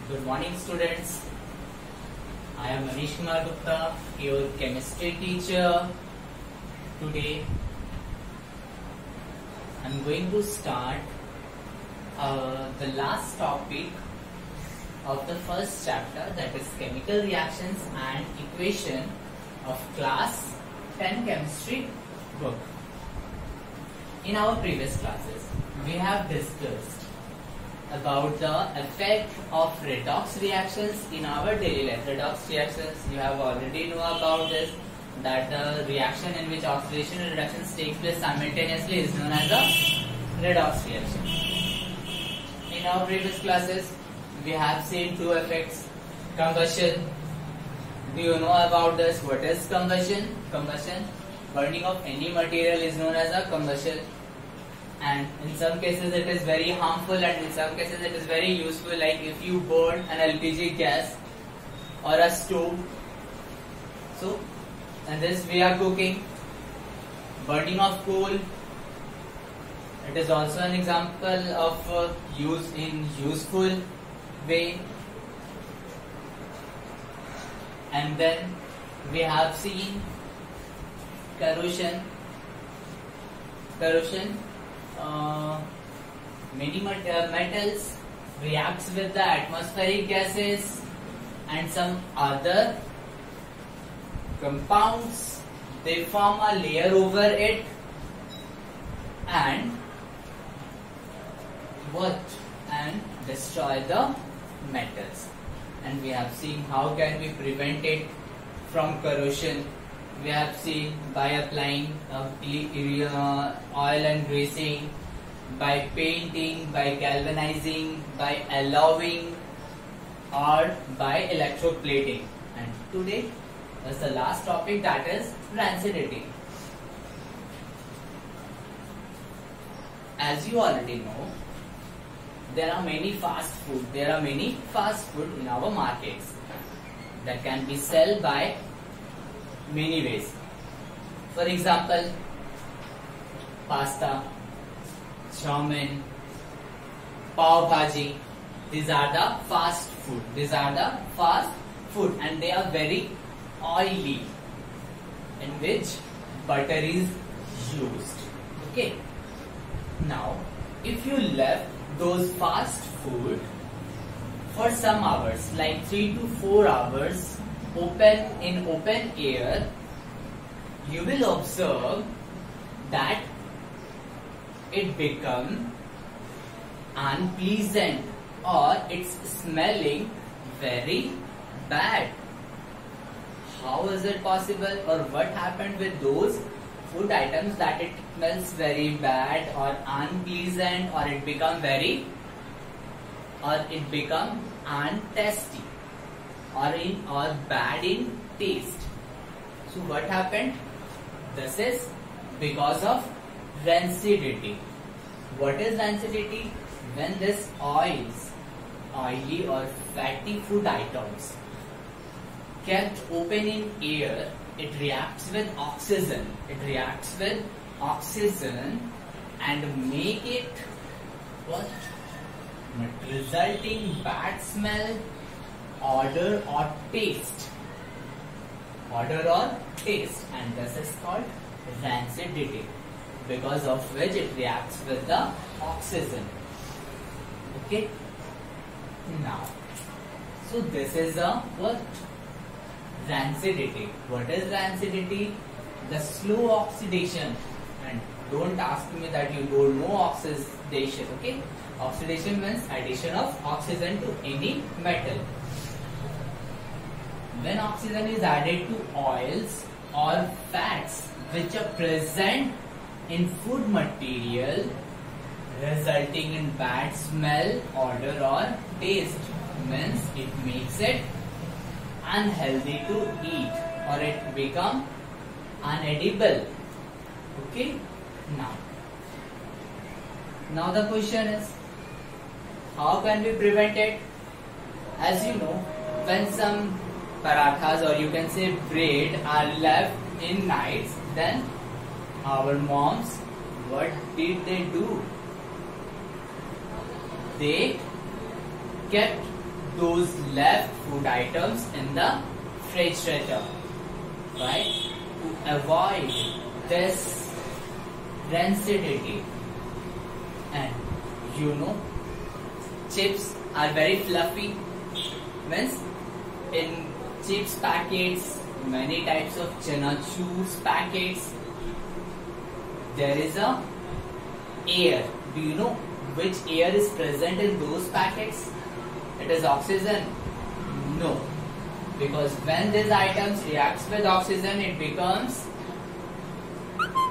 Good morning, students. I am Manish Kumar Gupta, your chemistry teacher. Today, I am going to start the last topic of the first chapter, that is chemical reactions and equation of class 10 chemistry book. In our previous classes, we have discussed about the effect of redox reactions in our daily life. Redox reactions, you have already know about this, that the reaction in which oxidation and reductions takes place simultaneously is known as a redox reaction. In our previous classes, we have seen two effects. Combustion. Do you know about this? What is combustion? Combustion, burning of any material is known as a combustion. And in some cases it is very harmful, and in some cases it is very useful, like if you burn an LPG gas or a stove. So, in this we are cooking. Burning of coal, it is also an example of use in useful way. And then we have seen corrosion. Many metals reacts with the atmospheric gases and some other compounds. They form a layer over it and destroy the metals. And we have seen how can we prevent it from corrosion. We have seen by applying oil and greasing, by painting, by galvanizing, by alloying, or by electroplating. And today is the last topic, that is rancidity. As you already know, there are many fast food in our markets that can be sold by many ways. For example, pasta, chowmin, pav bhaji. These are the fast food, and they are very oily, in which butter is used. Okay. Now, if you left those fast food for some hours, like 3 to 4 hours, in open air, you will observe that it become unpleasant, or it's smelling very bad. How is it possible, or what happened with those food items that it smells very bad or unpleasant, or it become untasty, or bad in taste? So what happened? This is because of rancidity. What is rancidity? When this oily or fatty food items kept open in air, it reacts with oxygen. And make it resulting bad smell, odor or taste, and this is called rancidity, because of which it reacts with the oxygen. Okay. Now, so this is rancidity. What is rancidity? The slow oxidation. And don't ask me that you don't know oxidation. Okay. Oxidation means addition of oxygen to any metal. When oxygen is added to oils or fats which are present in food material, resulting in bad smell, odor or taste, means it makes it unhealthy to eat, or it become unedible. Okay. Now the question is, how can we prevent it? As you know, when some parathas, or you can say bread, are left in nights, then our moms, what did they do? They kept those left food items in the refrigerator, right? To avoid this rancidity. And you know, chips are very fluffy. Means in chips packets, many types of Chanachos packets, there is a air. Do you know which air is present in those packets? It is oxygen? No. Because when these items reacts with oxygen, it becomes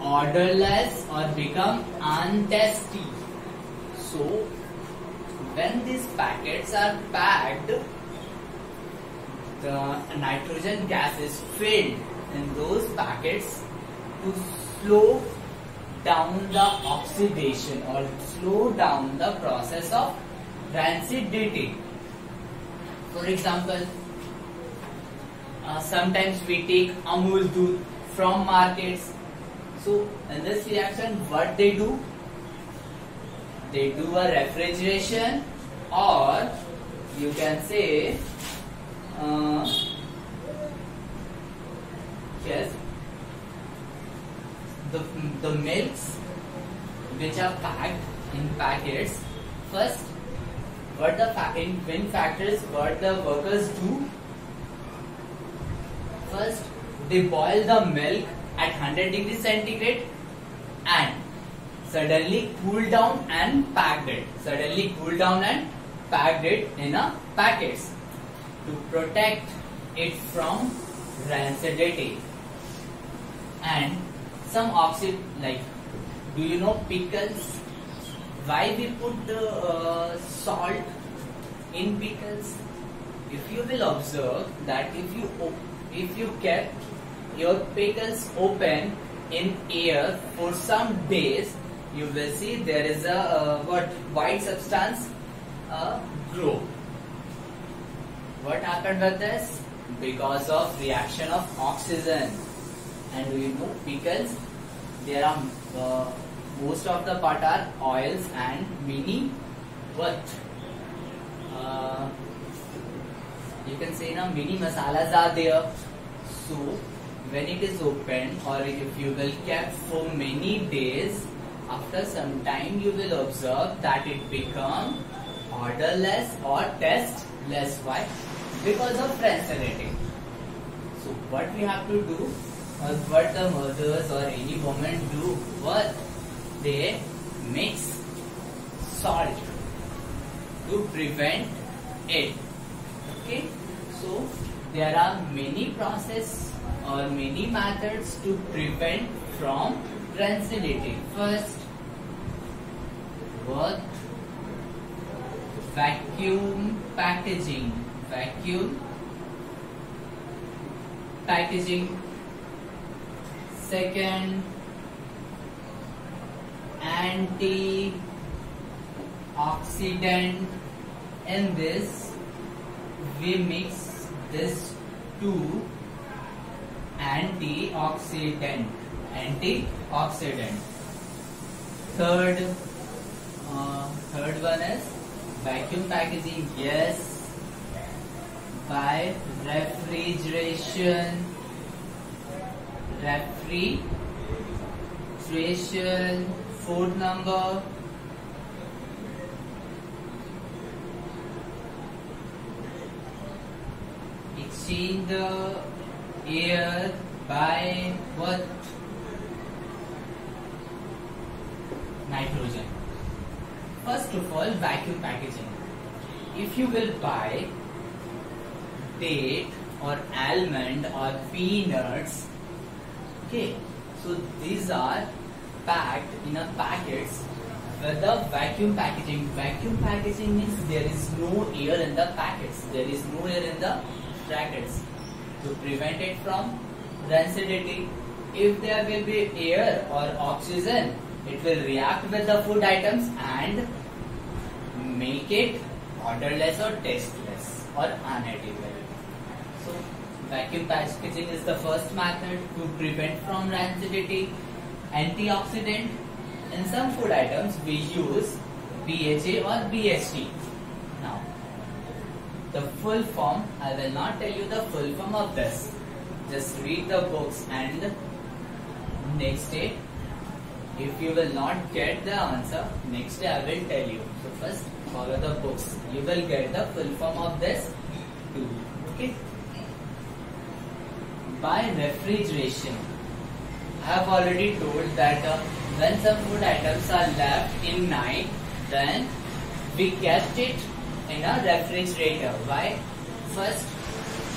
odorless or become untasty. So, when these packets are packed, the nitrogen gas is filled in those packets to slow down the oxidation or slow down the process of rancidity. For example, sometimes we take Amul Doodh from markets. So in this reaction, what they do? They do a refrigeration, or you can say yes, the milks which are packed in packets. First, what the in factories, what the workers do? First, they boil the milk at 100 degrees centigrade and suddenly cool down and packed it. Suddenly cool down and packed it in a packets to protect it from rancidity. And some like, do you know pickles? Why we put salt in pickles? If you will observe that if you kept your pickles open in air for some days, you will see there is a white substance grow. What happened with this? Because of reaction of oxygen. And do you know pickles? There are most of the part are oils and many what you can say now many masalas are there. So when it is opened or if you will kept for many days, after some time you will observe that it become odorless or tasteless. Why? Because of rancidity. So what we have to do, or what the mothers or any woman do, what they mix salt to prevent it. Okay, so there are many processes or many methods to prevent from rancidity. First, what? Vacuum packaging. Vacuum packaging. Second, antioxidant. In this, we mix this two antioxidant. Third one is vacuum packaging. Yes, by refrigeration. Fourth number, exchange the air by what? Nitrogen. First of all, vacuum packaging. If you will buy date or almond or peanuts, okay, so these are packed in a packets with the vacuum packaging. Vacuum packaging means there is no air in the packets. There is no air in the brackets. To prevent it from rancidity, if there will be air or oxygen, it will react with the food items and make it odorless or tasteless or unedible. So vacuum packaging is the first method to prevent from rancidity. Antioxidant, in some food items we use BHA or BHT. Now the full form. I will not tell you the full form of this. Just read the books, and next day, if you will not get the answer, next day I will tell you. So first follow the books. You will get the full form of this too. Okay. By refrigeration, I have already told that when some food items are left in night, then we kept it in a refrigerator. Why? First,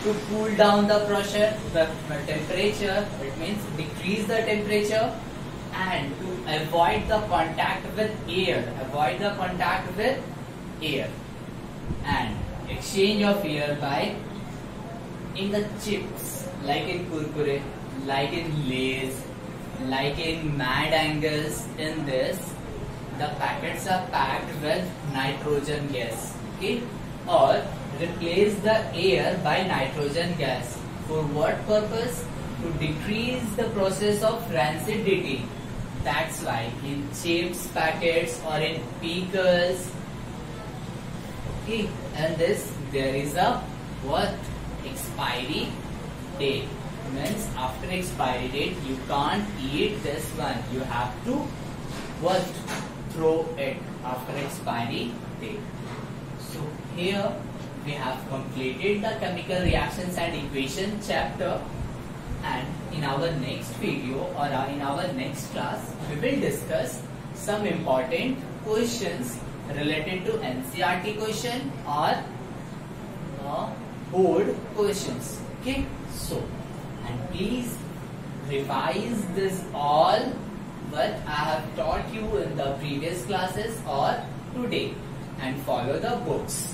to cool down the temperature, it means decrease the temperature, and to avoid the contact with air. Avoid the contact with air and exchange of air by in the chips, like in Kurkure, like in Lay's, like in Mad Angles. In this, the packets are packed with nitrogen gas. Okay, or replace the air by nitrogen gas. For what purpose? To decrease the process of rancidity. That's why in chips packets or in pickles, okay, and this there is a what? Expiry date. Means after expiry date you can't eat this one. You have to what? Throw it after expiry date. So here we have completed the chemical reactions and equation chapter, and in our next video or in our next class we will discuss some important questions related to NCERT question or board questions. Okay, so and please revise this all what I have taught you in the previous classes or today, and follow the books.